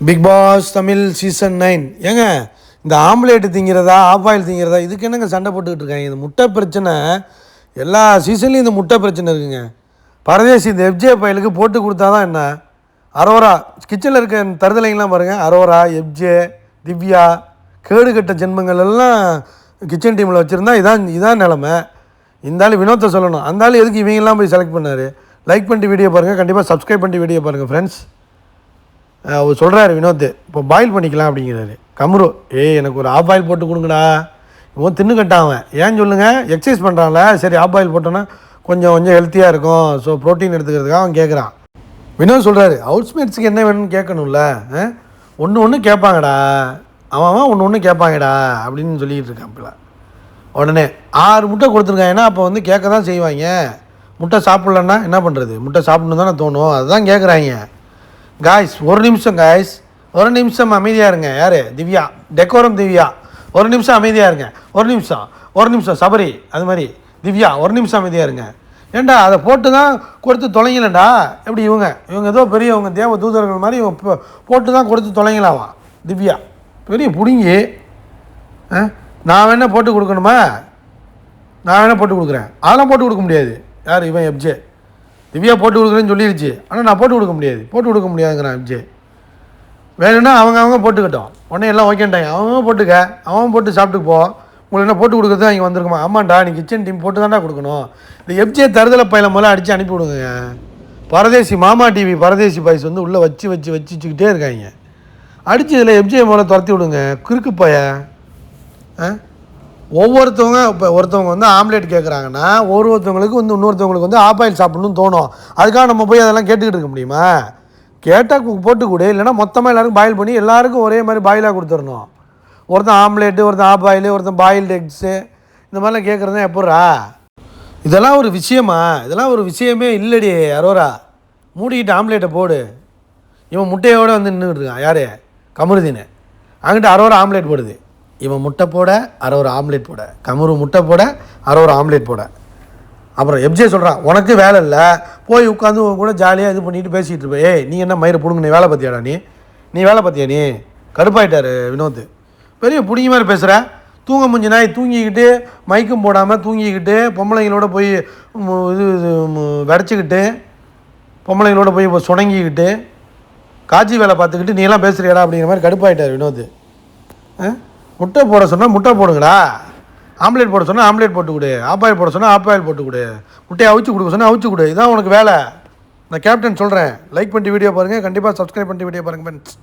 Big pass Tamil season 9 ஏங்க இந்த omelette திங்கிறதா of oil திங்கிறதா இதுக்கு என்னங்க சண்டை போட்டுக்கிட்டு இருக்காங்க. இந்த முட்டை பிரச்சனை எல்லா சீசன்லேயும் இந்த முட்டை பிரச்சனை இருக்குங்க. பரதேசி இந்த எஃப்ஜே பயலுக்கு போட்டு கொடுத்தா தான் என்ன. அரோரா கிச்சனில் இருக்க தருதலைங்கெலாம் பாருங்கள். அரோரா, எஃப்ஜே, திவ்யா, கேடுகட்ட ஜென்மங்கள் எல்லாம் கிச்சன் டீமில் வச்சுருந்தா இதான் நிலமை. இந்த ஆள் வினோத்தை சொல்லணும். அந்த ஆள் எதுக்கு இவங்கெல்லாம் போய் செலக்ட் பண்ணார்? லைக் பண்ணிட்டு வீடியோ பாருங்கள், கண்டிப்பாக சப்ஸ்கிரைப் பண்ணிட்டு வீடியோ பாருங்கள் ஃப்ரெண்ட்ஸ். அவர் சொல்கிறாரு வினோத், இப்போ பாயில் பண்ணிக்கலாம் அப்படிங்கிறாரு. கம்ரு, எனக்கு ஒரு ஆஃப் பாயில் போட்டு கொடுங்கடா. இவன் தின்னு கட்டான். ஏன்னு சொல்லுங்கள், எக்ஸசைஸ் பண்ணுறான்ல, சரி ஆஃப் பாயில் போட்டோன்னா கொஞ்சம் ஹெல்த்தியாக இருக்கும், ஸோ ப்ரோட்டீன் எடுத்துக்கிறதுக்காக அவன் கேட்குறான். வினோத் சொல்கிறாரு, ஹவுஸ்மேட்ஸுக்கு என்ன வேணும்னு கேட்கணும்ல, ஒன்று கேட்பாங்கடா, அவன் ஒன்று கேட்பாங்கடா அப்படின்னு சொல்லிக்கிட்டு இருக்கான். உடனே 6 முட்டை கொடுத்துருக்காங்கன்னா அப்போ கேட்க தான் செய்வாங்க. முட்டை சாப்பிட்லன்னா என்ன பண்ணுறது? முட்டை சாப்பிட்ணும் தானே தோணும், அதுதான் கேட்குறாங்க. காய்ஸ் ஒரு நிமிஷம் அமைதியாக இருங்க. யார்? திவ்யா, டெக்கோரம் திவ்யா. ஒரு நிமிஷம் அமைதியாக இருங்க. ஒரு நிமிஷம் சபரி, அது மாதிரி திவ்யா ஒரு நிமிஷம் அமைதியாக இருங்க. ஏண்டா அதை போட்டு தான் கொடுத்து தொலைங்கலண்டா. எப்படி இவங்க ஏதோ பெரியவங்க தேவ தூதர்கள் மாதிரி இவங்க போட்டு தான் கொடுத்து தொலைங்களாவா? திவ்யா பெரிய பிடுங்கி, நான் வேணால் போட்டு கொடுக்கணுமா? நான் வேணால் போட்டு கொடுக்குறேன். அதெல்லாம் போட்டு கொடுக்க முடியாது. யார்? இவன் எஃப்ஜே. திவ்யா போட்டு கொடுக்குறேன்னு சொல்லிடுச்சு, ஆனால் நான் போட்டு கொடுக்க முடியாதுங்கிறான் எஃப்ஜே. வேணும்னா அவங்க போட்டுக்கிட்டோம். உடனே எல்லாம் ஓகேன்ட்டாங்க. அவங்க போட்டுக்க, அவன் போட்டு சாப்பிட்டு போ. உங்களுக்கு என்ன போட்டு கொடுக்குறது தான் இங்கே வந்திருக்குமா? ஆமாண்டா, நீ கிச்சன் டீம் போட்டு தான்டா கொடுக்கணும். இந்த எஃப்ஜே தருதலை பையில முதல்ல அடித்து அனுப்பி விடுங்க. பரதேசி மாமா டிவி பரதேசி பாய்ஸ் உள்ளே வச்சுக்கிட்டே இருக்காங்க. அடித்து இதில் எஃப்ஜே முதல்ல துரத்தி விடுங்க. கிறுக்கு பைய. ஒவ்வொருத்தவங்க இப்போ ஒருத்தவங்க ஆம்லேட் கேட்குறாங்கன்னா ஒருத்தவங்களுக்கு இன்னொருத்தவங்களுக்கு ஆஃப் ஆயில் சாப்பிட்ணுன்னு தோணும். அதுக்காக நம்ம போய் அதெல்லாம் கேட்டுக்கிட்டு இருக்க முடியுமா? கேட்டால் போட்டு கொடு, இல்லைனா மொத்தமாக எல்லாருக்கும் பாயில் பண்ணி எல்லாருக்கும் ஒரே மாதிரி பாயிலாக கொடுத்துடணும். ஒருத்தன் ஆம்லேட்டு, ஒருத்தன் ஆஃப் ஆயில், ஒருத்தன் பாயில்டு எக்ஸு, இந்த மாதிரிலாம் கேட்குறது தான் எப்பட்றா? இதெல்லாம் ஒரு விஷயமா? இதெல்லாம் ஒரு விஷயமே இல்லடி. அரோரா மூடிக்கிட்டு ஆம்லேட்டை போடு. இவன் முட்டையோடு நின்றுக்கிட்டு இருக்கான். யார்? கமருதீன். அங்கிட்ட அரோரா ஆம்லேட் போடுது. இவன் முட்டை போட, அரோரா ஆம்லேட் போட. கமரு முட்டை போட, அரோரா ஆம்லேட் போட. அப்புறம் எஃப்ஜே சொல்கிறான், உனக்கு வேலை இல்லை, போய் உட்காந்து கூட ஜாலியாக இது பண்ணிட்டு பேசிகிட்டு இருப்பேன். நீ என்ன மயிரை பிடுங்க, நீ வேலை பார்த்தியாடா? நீ வேலை பார்த்தியா? நீ கடுப்பாயிட்டார் வினோத். பெரிய பிடிங்க மாதிரி பேசுகிற. தூங்க முடிஞ்ச நாய் தூங்கிக்கிட்டு, மைக்கும் போடாமல் தூங்கிக்கிட்டு, பொம்பளைங்களோட போய் விடச்சிக்கிட்டு, பொம்பளைங்களோட போய் சுணங்கிக்கிட்டு, காட்சி வேலை பார்த்துக்கிட்டு நீ எல்லாம் பேசுகிறியாடா அப்படிங்கிற மாதிரி கடுப்பாயிட்டார் வினோத். முட்டை போட சொன்னால் முட்டை போடுங்கடா. ஆம்லேட் போட சொன்னால் ஆம்லேட் போட்டு கொடு. ஆஃப் ஆயில் போட சொன்னால் ஆஃப் ஆயில் போட்டு கொடு. முட்டையை அவிச்சு கொடுக்க சொன்னால் அவிச்சு கொடு. இதான் உனக்கு வேலை. நான் கேப்டன் சொல்கிறேன். லைக் பண்ணிட்டு வீடியோ பாருங்கள், கண்டிப்பாக சப்ஸ்கிரைப் பண்ணிட்டு வீடியோ பாருங்கள் ஃப்ரெண்ட்ஸ்.